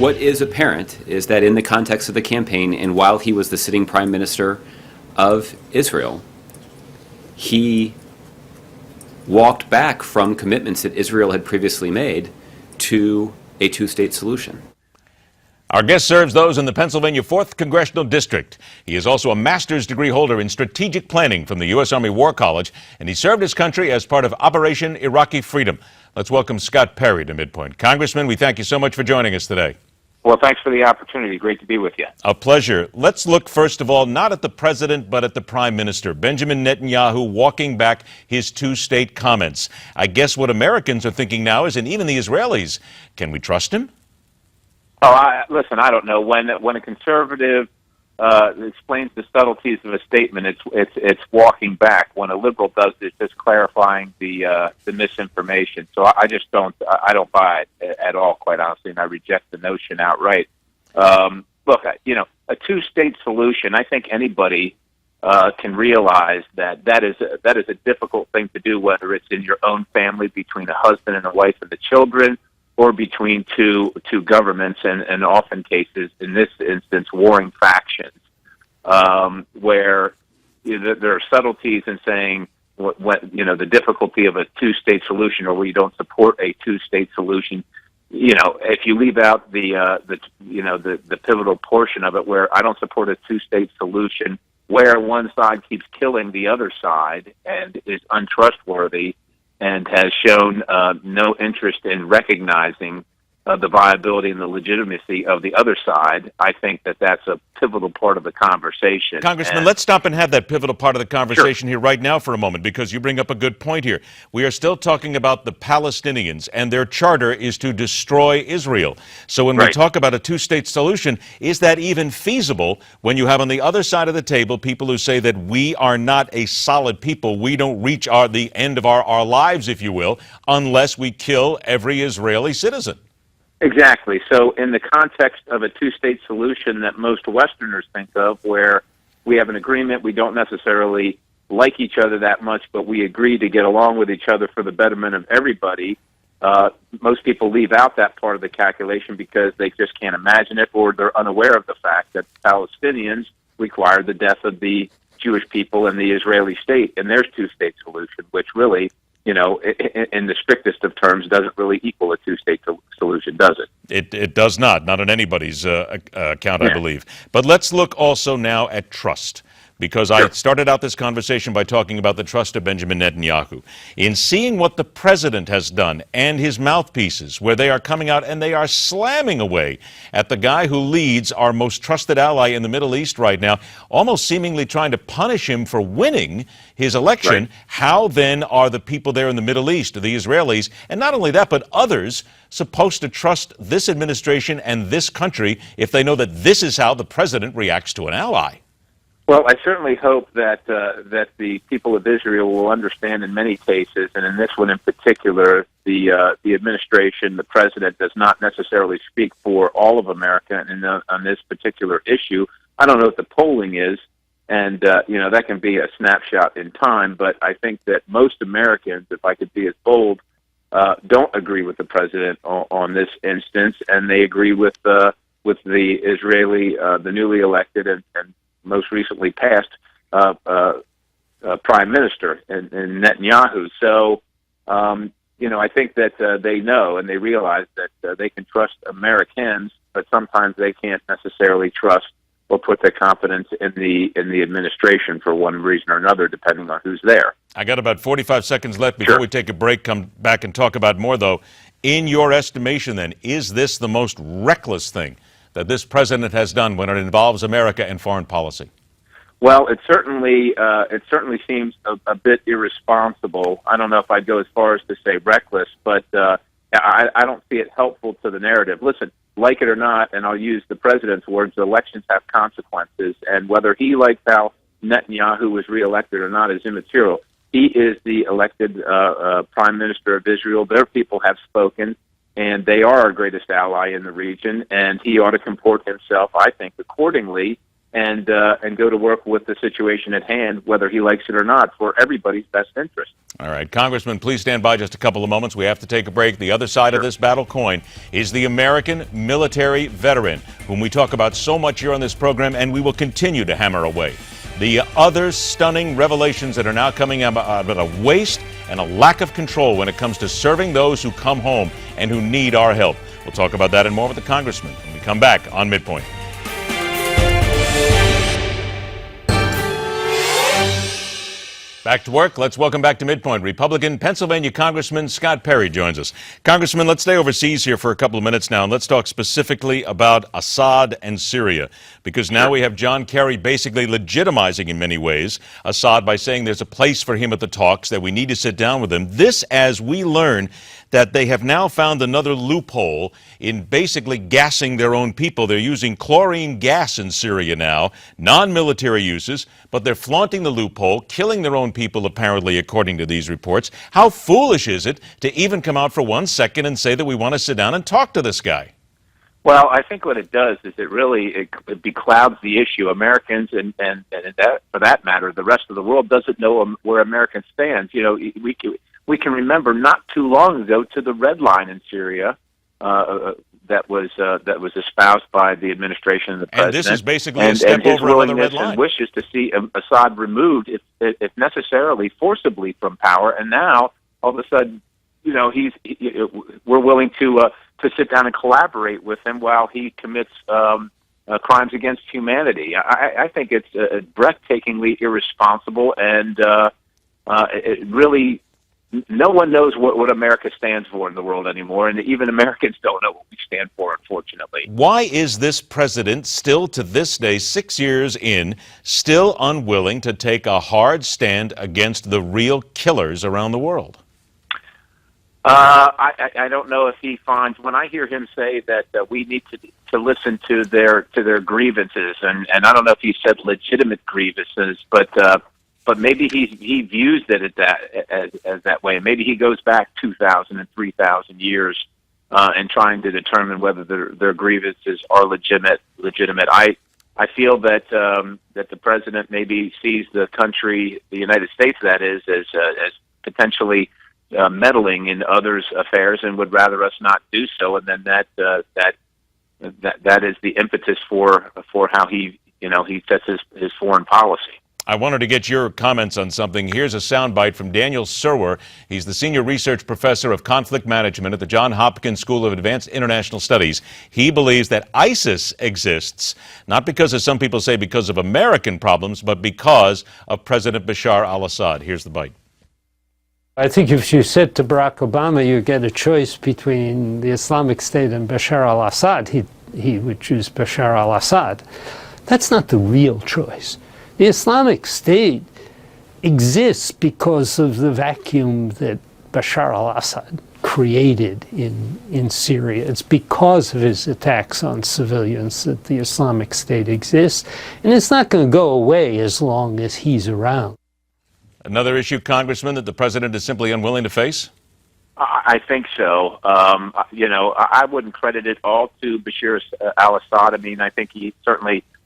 What is apparent is that in the context of the campaign, and while he was the sitting prime minister of Israel, he walked back from commitments that Israel had previously made to a two-state solution. Our guest serves those in the Pennsylvania 4th Congressional District. He is also a master's degree holder in strategic planning from the U.S. Army War College, and he served his country as part of Operation Iraqi Freedom. Let's welcome Scott Perry to MidPoint. Congressman, we thank you so much for joining us today. Well, thanks for the opportunity. Great to be with you. A pleasure. Let's look, first of all, not at the president, but at the prime minister, Benjamin Netanyahu, walking back his two-state comments. I guess what Americans are thinking now is, and even the Israelis, can we trust him? Listen, I don't know. When a conservative explains the subtleties of a statement, it's walking back. When a liberal does it, it's just clarifying the misinformation. So I just don't buy it at all, quite honestly, and I reject the notion outright. Look, a two-state solution. I think anybody can realize that is a difficult thing to do, whether it's in your own family between a husband and a wife and the children, or between two governments, and often cases, in this instance, warring factions, where there are subtleties in saying the difficulty of a two-state solution, or where you don't support a two-state solution. If you leave out the pivotal portion of it, where I don't support a two-state solution, where one side keeps killing the other side and is untrustworthy, and has shown no interest in recognizing the viability and the legitimacy of the other side, I think that's a pivotal part of the conversation. Congressman, let's stop and have that pivotal part of the conversation here right now for a moment, because you bring up a good point here. We are still talking about the Palestinians, and their charter is to destroy Israel. So when we talk about a two-state solution, is that even feasible when you have on the other side of the table people who say that we are not a solid people, we don't reach the end of our lives, if you will, unless we kill every Israeli citizen? Exactly. So in the context of a two-state solution that most Westerners think of, where we have an agreement, we don't necessarily like each other that much, but we agree to get along with each other for the betterment of everybody, most people leave out that part of the calculation because they just can't imagine it, or they're unaware of the fact that Palestinians require the death of the Jewish people and the Israeli state in their two-state solution, which really, in the strictest of terms, doesn't really equal a two-state solution, does it? It does not on anybody's account, I believe. But let's look also now at trust, because I started out this conversation by talking about the trust of Benjamin Netanyahu. In seeing what the president has done and his mouthpieces, where they are coming out and they are slamming away at the guy who leads our most trusted ally in the Middle East right now, almost seemingly trying to punish him for winning his election, how then are the people there in the Middle East, the Israelis, and not only that, but others, supposed to trust this administration and this country if they know that this is how the president reacts to an ally? Well, I certainly hope that the people of Israel will understand in many cases, and in this one in particular, the administration, the president, does not necessarily speak for all of America on this particular issue. I don't know what the polling is, and that can be a snapshot in time, but I think that most Americans, if I could be as bold, don't agree with the president on this instance, and they agree with the Israeli, the newly elected and most recently passed prime minister in Netanyahu. So, I think that they know and they realize that they can trust Americans, but sometimes they can't necessarily trust or put their confidence in the administration for one reason or another, depending on who's there. I got about 45 seconds left before we take a break. Come back and talk about more, though. In your estimation, then, is this the most reckless thing that this president has done when it involves America and foreign policy? Well, it certainly seems a bit irresponsible. I don't know if I'd go as far as to say reckless, but I don't see it helpful to the narrative. Listen, like it or not, and I'll use the president's words, elections have consequences, and whether he likes how Netanyahu was reelected or not is immaterial. He is the elected prime minister of Israel. Their people have spoken, and they are our greatest ally in the region, and he ought to comport himself, I think, accordingly, and go to work with the situation at hand, whether he likes it or not, for everybody's best interest. All right, Congressman, please stand by just a couple of moments. We have to take a break. The other side of this battle coin is the American military veteran, whom we talk about so much here on this program, and we will continue to hammer away. The other stunning revelations that are now coming out about a waste and a lack of control when it comes to serving those who come home and who need our help. We'll talk about that and more with the Congressman when we come back on MidPoint. Back to work. Let's welcome back to MidPoint. Republican Pennsylvania Congressman Scott Perry joins us. Congressman, let's stay overseas here for a couple of minutes now, and let's talk specifically about Assad and Syria, because now we have John Kerry basically legitimizing in many ways Assad by saying there's a place for him at the talks, that we need to sit down with him. This as we learn that they have now found another loophole in basically gassing their own people. They're using chlorine gas in Syria now, non-military uses, but they're flaunting the loophole, killing their own people apparently, according to these reports. How foolish is it to even come out for 1 second and say that we want to sit down and talk to this guy? Well, I think what it does is it beclouds the issue. Americans and that, for that matter, the rest of the world doesn't know where America stands. You know, we can remember not too long ago to the red line in Syria that was espoused by the administration and the president. And this is basically a step over another red line. And wishes to see Assad removed, if necessarily, forcibly from power. And now, all of a sudden, you know, we're willing to sit down and collaborate with him while he commits crimes against humanity. I think it's breathtakingly irresponsible, and it really. No one knows what America stands for in the world anymore, and even Americans don't know what we stand for, unfortunately. Why is this president still, to this day, 6 years in, still unwilling to take a hard stand against the real killers around the world? I don't know if he finds, when I hear him say that we need to listen to their grievances, and I don't know if he said legitimate grievances, but maybe he views it as that way. Maybe he goes back 2,000 and 3,000 years and trying to determine whether their grievances are legitimate. I feel that that the president maybe sees the country, the United States, that is, as potentially meddling in others' affairs, and would rather us not do so. And then that is the impetus for how he sets his foreign policy. I wanted to get your comments on something. Here's a soundbite from Daniel Serwer. He's the Senior Research Professor of Conflict Management at the Johns Hopkins School of Advanced International Studies. He believes that ISIS exists, not because, as some people say, because of American problems, but because of President Bashar al-Assad. Here's the bite. I think if you said to Barack Obama you get a choice between the Islamic State and Bashar al-Assad, he would choose Bashar al-Assad. That's not the real choice. The Islamic State exists because of the vacuum that Bashar al-Assad created in Syria. It's because of his attacks on civilians that the Islamic State exists, and it's not going to go away as long as he's around. Another issue, Congressman, that the president is simply unwilling to face? I think so. I wouldn't credit it all to Bashar al-Assad. I mean, I think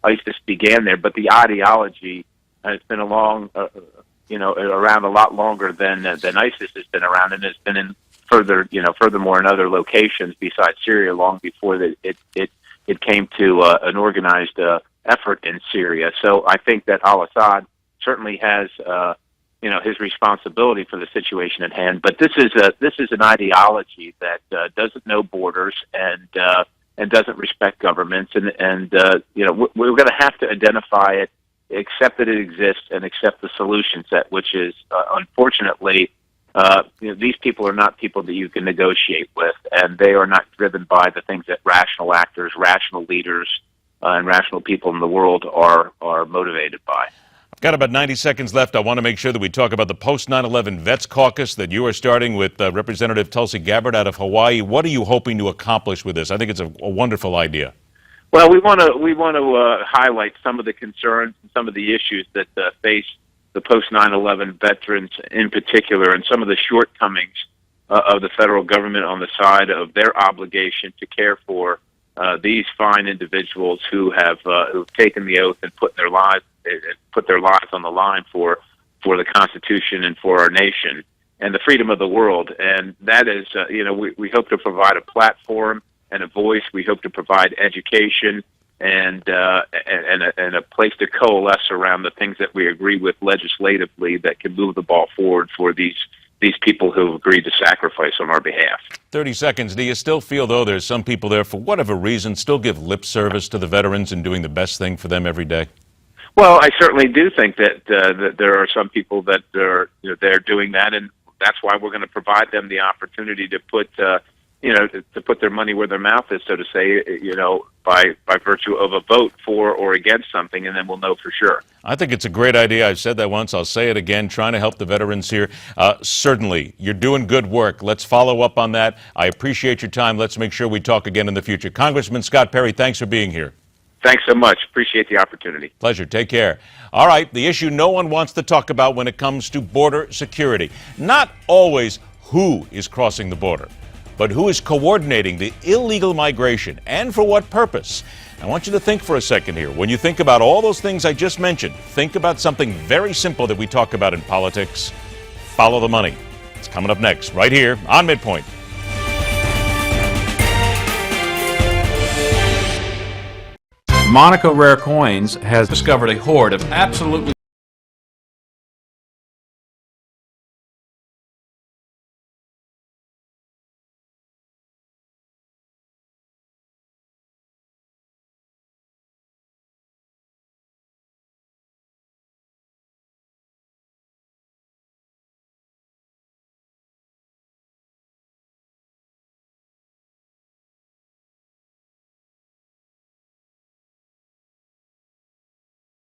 ISIS began there, but the ideology has been around a lot longer than ISIS has been around, and has been furthermore in other locations besides Syria long before it came to an organized effort in Syria. So I think that al-Assad certainly has his responsibility for the situation at hand. But this is an ideology that doesn't know borders and doesn't respect governments, and we're going to have to identify it, accept that it exists, and accept the solution set, which is unfortunately these people are not people that you can negotiate with, and they are not driven by the things that rational actors, rational leaders, and rational people in the world are motivated by. I've got about 90 seconds left. I want to make sure that we talk about the post-9/11 Vets Caucus that you are starting with Representative Tulsi Gabbard out of Hawaii. What are you hoping to accomplish with this? I think it's a wonderful idea. Well, we want to highlight some of the concerns and some of the issues that face the post-9/11 veterans in particular, and some of the shortcomings of the federal government on the side of their obligation to care for these fine individuals who have who've taken the oath and put their lives on the line for the Constitution and for our nation and the freedom of the world. And that is, we hope to provide a platform and a voice. We hope to provide education and a place to coalesce around the things that we agree with legislatively that can move the ball forward for these people who have agreed to sacrifice on our behalf. 30 seconds. Do you still feel, though, there's some people there, for whatever reason, still give lip service to the veterans and doing the best thing for them every day? Well, I certainly do think that there are some people that they're doing that, and that's why we're going to provide them the opportunity to put to put their money where their mouth is, so to say, by virtue of a vote for or against something, and then we'll know for sure. I think it's a great idea. I've said that once. I'll say it again, trying to help the veterans here. Certainly, you're doing good work. Let's follow up on that. I appreciate your time. Let's make sure we talk again in the future. Congressman Scott Perry, thanks for being here. Thanks so much. Appreciate the opportunity. Pleasure. Take care. All right, the issue no one wants to talk about when it comes to border security. Not always who is crossing the border, but who is coordinating the illegal migration and for what purpose. I want you to think for a second here. When you think about all those things I just mentioned, think about something very simple that we talk about in politics. Follow the money. It's coming up next, right here on MidPoint. Monaco Rare Coins has discovered a hoard of absolutely